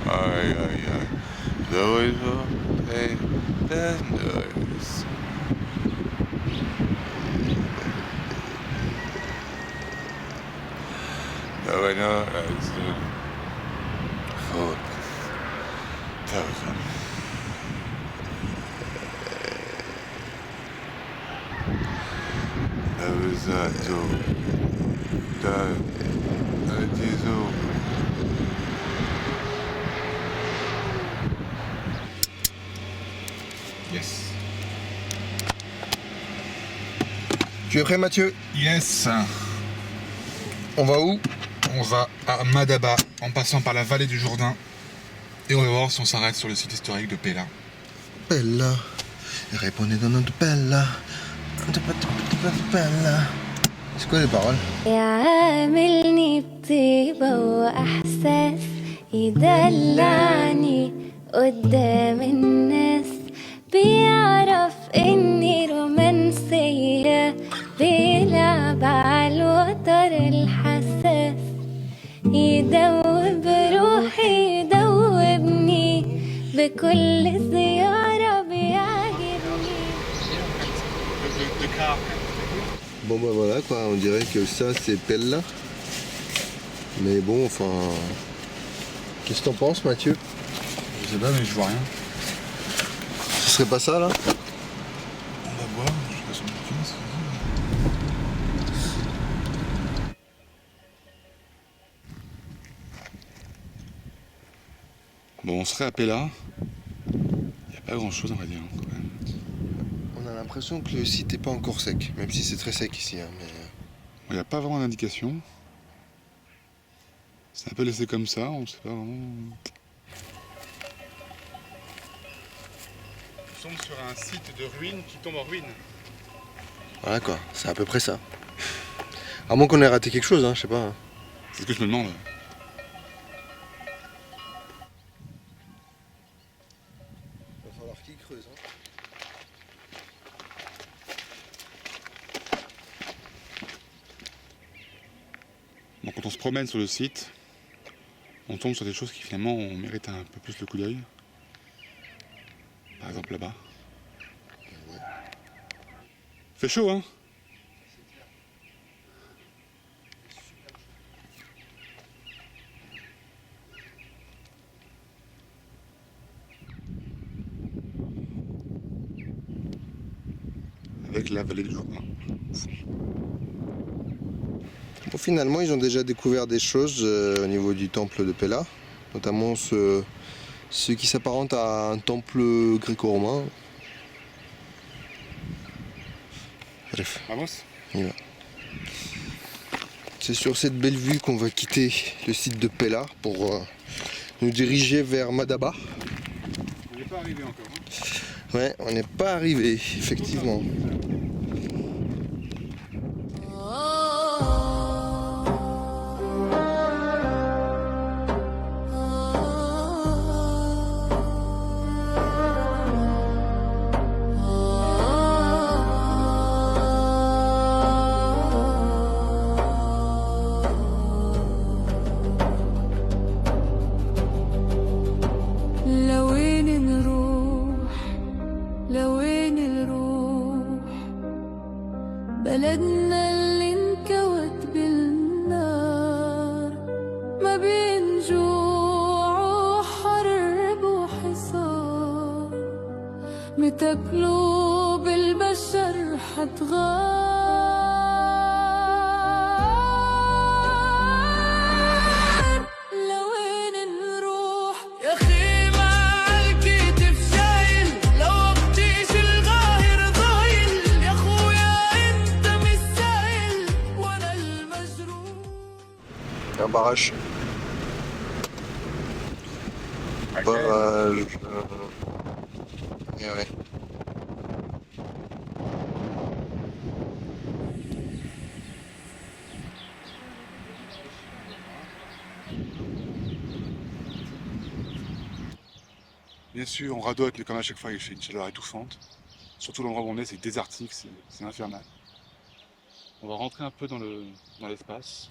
Ay, ay, ay. The river pay tenders. The winner is the 4,000. There is a door. It is open. Yes. Tu es prêt, Mathieu? Yes. On va où? On va à Madaba en passant par la vallée du Jourdain. Et on va voir si on s'arrête sur le site historique de Pella. Bella. Répondez Bella. Bella. C'est quoi les paroles? يعاملني بطيبة وإحساس يدلعني قدام الناس بيعرف إني رومانسية بيلعب على الوتر الحساس يدوب روحي يدوبني بكل زيارة بيعجبني. Bon bah voilà quoi, on dirait que ça c'est Pella. Mais bon, enfin... Qu'est-ce que t'en penses, Mathieu? Je sais pas, mais je vois rien. Ce serait pas ça là? On va voir, je sais pas sur le film, Bon, on serait à Pella. Il n'y a pas grand chose, on va dire, quand même. On a l'impression que le site est pas encore sec, même si c'est très sec ici. Hein, mais... Il n'y a pas vraiment d'indication. C'est un peu laissé comme ça, on sait pas vraiment. Nous sommes sur un site de ruines qui tombe en ruine. Voilà quoi, c'est à peu près ça. À moins qu'on ait raté quelque chose, hein, je sais pas. C'est ce que je me demande. Il va falloir qu'il creuse. Hein. Donc quand on se promène sur le site, on tombe sur des choses qui finalement méritent un peu plus le coup d'œil. Par exemple là-bas. Ouais. Fait chaud, hein? Avec la vallée du Jourdain. Bon, finalement, ils ont déjà découvert des choses au niveau du temple de Pella, notamment ce qui s'apparente à un temple gréco-romain. Bref, Vamos? on y va. C'est sur cette belle vue qu'on va quitter le site de Pella pour nous diriger vers Madaba. On n'est pas arrivé encore. Hein? Ouais, on n'est pas arrivé, effectivement. بلدنا اللي انكوت بالنار ما بين جوع وحرب وحصار متى قلوب البشر حتغار لوين نروح يا اخي مع الكتف شايل لو اغطيش الغاهر ضايل يا اخويا انت مش سايل وانا المجروح. Un barrage. Barrage. Ouais. Bien sûr, on radote, mais comme à chaque fois, il fait une chaleur étouffante. Surtout l'endroit où on est, c'est désertique, c'est infernal. On va rentrer un peu dans l'espace.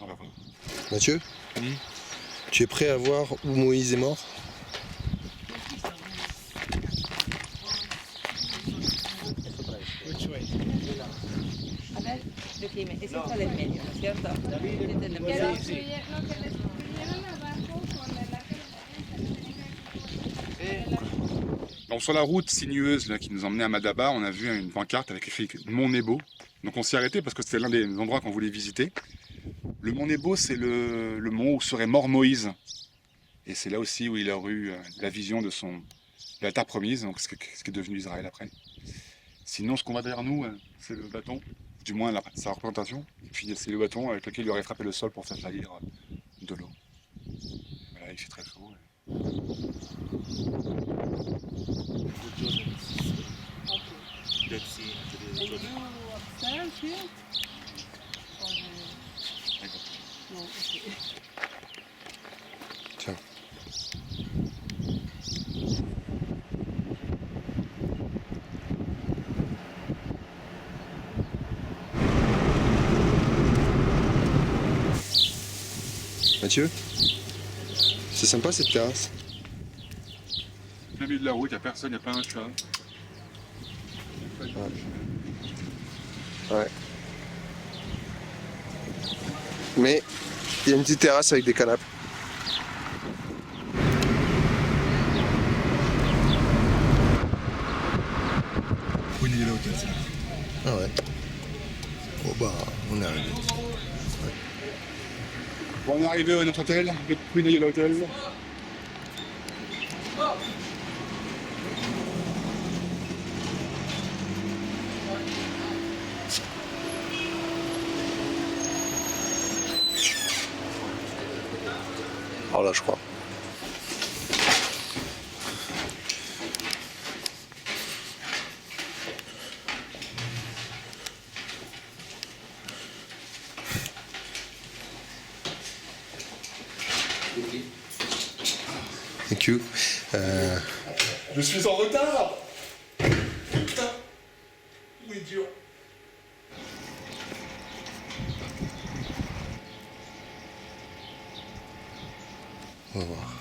On va voir. Mathieu, Tu es prêt à voir où Moïse est mort? A ver, decime, es esta del medio, ¿no es cierto? Esta es del Que medio. lo que les construyeron abajo con el arca de la alianza, Donc sur la route sinueuse là, qui nous emmenait à Madaba, on a vu une pancarte avec écrit Mont Nebo. Donc on s'y arrêtait parce que c'était l'un des endroits qu'on voulait visiter. Le Mont Nebo, c'est le mont où serait mort Moïse. Et c'est là aussi où il a eu la vision de la terre promise, donc ce qui est devenu Israël après. Sinon, ce qu'on voit derrière nous, c'est le bâton, du moins sa représentation. Et puis c'est le bâton avec lequel il aurait frappé le sol pour faire jaillir de l'eau. Voilà, il fait très chaud. And you upstairs here? Or no, okay. Tiens. Mathieu, c'est sympa cette terrasse. Au milieu de la route, il n'y a personne, il n'y a pas un chat. Ouais. Mais il y a une petite terrasse avec des canapes. Queen Yellow Hotel, ça. Ah ouais. Bon bah, on est arrivé. Bon, on est arrivé à notre hôtel, le Queen Yellow Hotel. Alors là, je crois. Thank you. Je suis en retard. Putain, idiot. On va voir.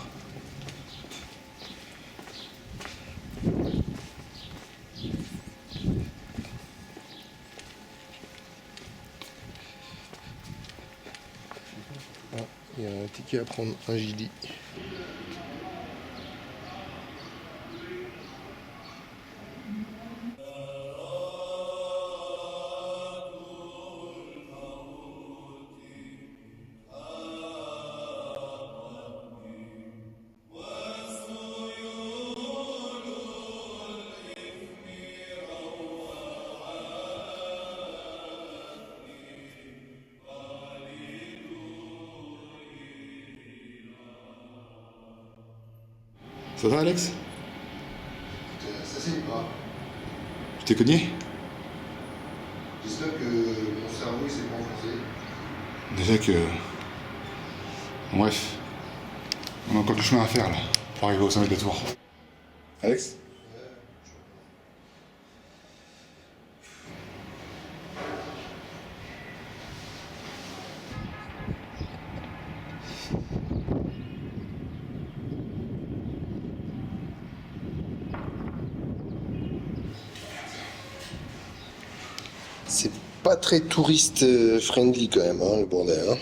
Ah, il y a un ticket à prendre, un Gili. Ça va, Alex? Ça c'est pas. Tu t'es cogné? J'espère que mon cerveau il s'est pas enfoncé. Déjà que... Bref. On a encore du chemin à faire, là, pour arriver au sommet de la tour. Alex? C'est pas très touriste friendly quand même, hein, le bordel. Hein.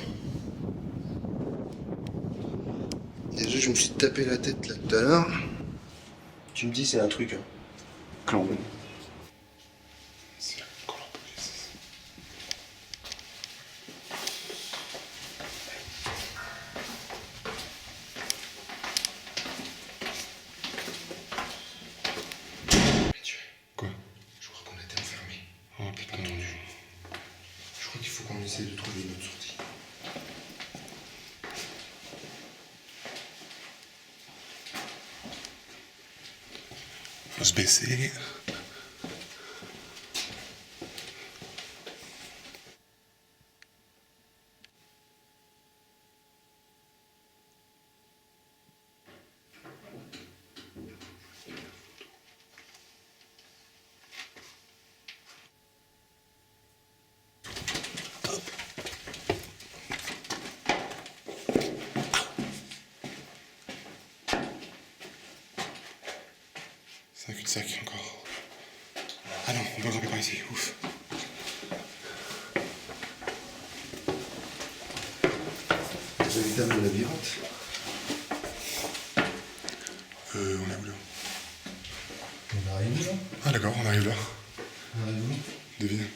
Déjà, je me suis tapé la tête là tout à l'heure. Tu me dis, c'est un truc. Hein. Clambe. C'est encore la police. Quoi? Je crois qu'on a été enfermés. Oh putain. Attendu. Je crois qu'il faut qu'on essaie de trouver une autre sortie. Faut se baisser. C'est un cul-de-sac encore. Ah non, on peut grimper par ici, ouf. Véritable labyrinthe. On est où là? On arrive là. Ah d'accord, on arrive là. On arrive où? Devine.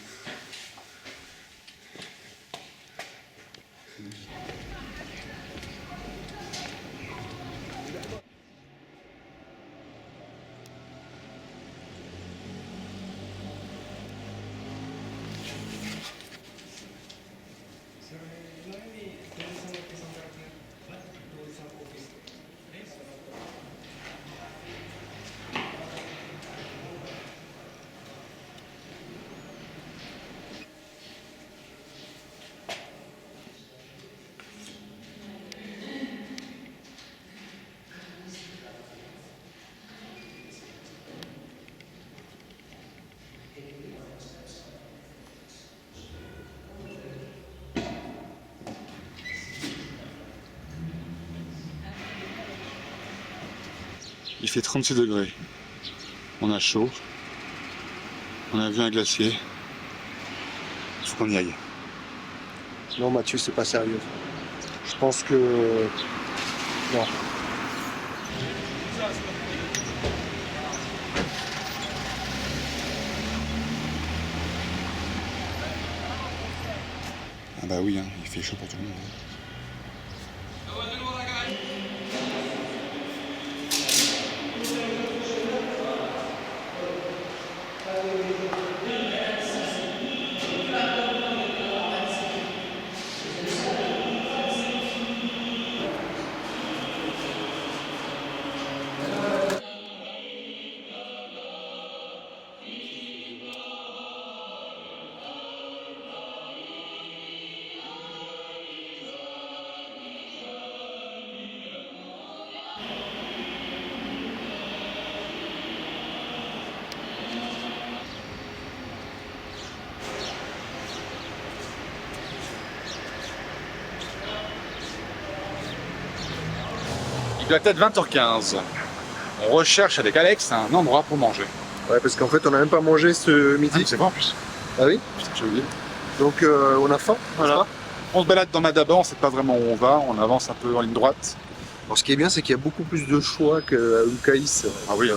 Il fait 36 degrés. On a chaud. On a vu un glacier. Il faut qu'on y aille. Non Mathieu, c'est pas sérieux. Je pense que... Non. Ah bah oui, hein, il fait chaud pour tout le monde. Il doit être 20h15. On recherche avec Alex un endroit pour manger. Ouais, parce qu'en fait, on n'a même pas mangé ce midi. C'est vrai en plus. Ah oui? Putain, j'ai oublié. Donc, on a faim. Voilà. On se balade dans Madaba, on sait pas vraiment où on va, on avance un peu en ligne droite. Alors, ce qui est bien, c'est qu'il y a beaucoup plus de choix qu'à Umkaïs. Ah oui.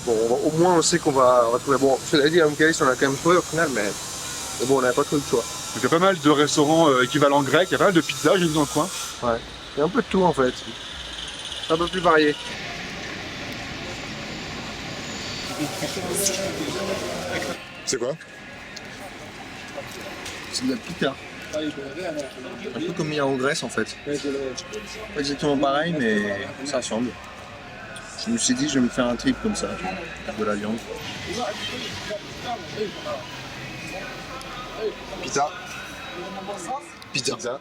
Bon, au moins, on sait qu'on va trouver. Bon, cela dit, à Umkaïs, on a quand même trouvé au final, mais bon, on n'avait pas trop le choix. Donc il y a pas mal de restaurants équivalents grecs, il y a pas mal de pizzas, j'ai vu dans le coin. Ouais. Il y a un peu de tout en fait. Un peu plus varié. C'est quoi? C'est de la pita. Un peu comme il y a en Grèce en fait. Pas exactement pareil, mais ça ressemble. Je me suis dit, je vais me faire un trip comme ça, de la viande. Pizza. Pizza. Pizza.